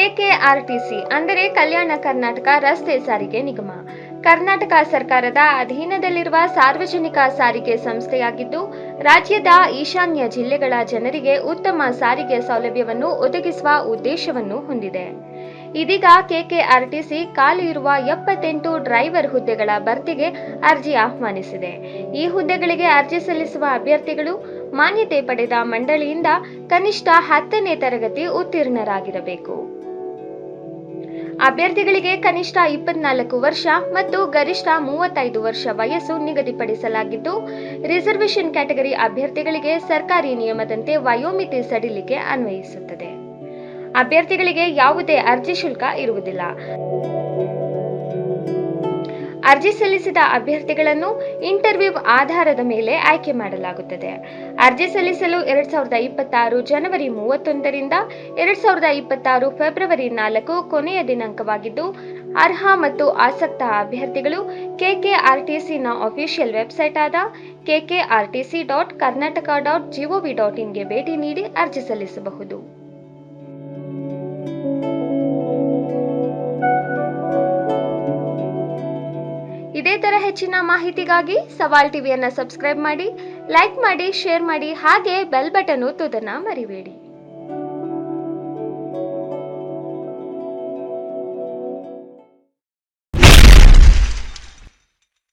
KKRTC ಅಂದರೆ ಕಲ್ಯಾಣ ಕರ್ನಾಟಕ ರಸ್ತೆ ಸಾರಿಗೆ ನಿಗಮ ಕರ್ನಾಟಕ ಸರ್ಕಾರದ ಅಧೀನದಲ್ಲಿರುವ ಸಾರ್ವಜನಿಕ ಸಾರಿಗೆ ಸಂಸ್ಥೆಯಾಗಿದ್ದು, ರಾಜ್ಯದ ಈಶಾನ್ಯ ಜಿಲ್ಲೆಗಳ ಜನರಿಗೆ ಉತ್ತಮ ಸಾರಿಗೆ ಸೌಲಭ್ಯವನ್ನು ಒದಗಿಸುವ ಉದ್ದೇಶವನ್ನು ಹೊಂದಿದೆ. ಇದೀಗ ಕೆಕೆಆರ್ಟಿಸಿ ಖಾಲಿ ಇರುವ 78 ಡ್ರೈವರ್ ಹುದ್ದೆಗಳ ಭರ್ತಿಗೆ ಅರ್ಜಿ ಆಹ್ವಾನಿಸಿದೆ. ಈ ಹುದ್ದೆಗಳಿಗೆ ಅರ್ಜಿ ಸಲ್ಲಿಸುವ ಅಭ್ಯರ್ಥಿಗಳು ಮಾನ್ಯತೆ ಪಡೆದ ಮಂಡಳಿಯಿಂದ ಕನಿಷ್ಠ 10ನೇ ತರಗತಿ ಉತ್ತೀರ್ಣರಾಗಿರಬೇಕು. ಅಭ್ಯರ್ಥಿಗಳಿಗೆ ಕನಿಷ್ಠ 24 ವರ್ಷ ಮತ್ತು ಗರಿಷ್ಠ 35 ವರ್ಷ ವಯಸ್ಸು ನಿಗದಿಪಡಿಸಲಾಗಿದ್ದು, ರಿಸರ್ವೇಷನ್ ಕ್ಯಾಟಗರಿ ಅಭ್ಯರ್ಥಿಗಳಿಗೆ ಸರ್ಕಾರಿ ನಿಯಮದಂತೆ ವಯೋಮಿತಿ ಸಡಿಲಿಕೆ ಅನ್ವಯಿಸುತ್ತದೆ. ಅಭ್ಯರ್ಥಿಗಳಿಗೆ ಯಾವುದೇ ಅರ್ಜಿ ಶುಲ್ಕ ಇರುವುದಿಲ್ಲ. ಅರ್ಜಿ ಸಲ್ಲಿಸಿದ ಅಭ್ಯರ್ಥಿಗಳನ್ನು ಇಂಟರ್ವ್ಯೂ ಆಧಾರದ ಮೇಲೆ ಆಯ್ಕೆ ಮಾಡಲಾಗುತ್ತದೆ. ಅರ್ಜಿ ಸಲ್ಲಿಸಲು 2026 ಜನವರಿ 31ರಿಂದ 2026 ಫೆಬ್ರವರಿ 4 ಕೊನೆಯ ದಿನಾಂಕವಾಗಿದ್ದು, ಅರ್ಹ ಮತ್ತು ಆಸಕ್ತ ಅಭ್ಯರ್ಥಿಗಳು ಕೆಕೆಆರ್ಟಿಸಿನ ಅಫಿಷಿಯಲ್ ವೆಬ್ಸೈಟ್ ಆದ kkrtc.karnataka.gov.in ಗೆ ಭೇಟಿ ನೀಡಿ ಅರ್ಜಿ ಸಲ್ಲಿಸಬಹುದು. ಇದೇ ತರ ಹೆಚ್ಚಿನ ಮಾಹಿತಿಗಾಗಿ ಸವಾಲ್ ಟಿವಿಯನ್ನ ಸಬ್ಸ್ಕ್ರೈಬ್ ಮಾಡಿ, ಲೈಕ್ ಮಾಡಿ, ಶೇರ್ ಮಾಡಿ, ಹಾಗೆ ಬೆಲ್ ಬಟನ್ ಒತ್ತುವುದನ್ನು ಮರಿಬೇಡಿ.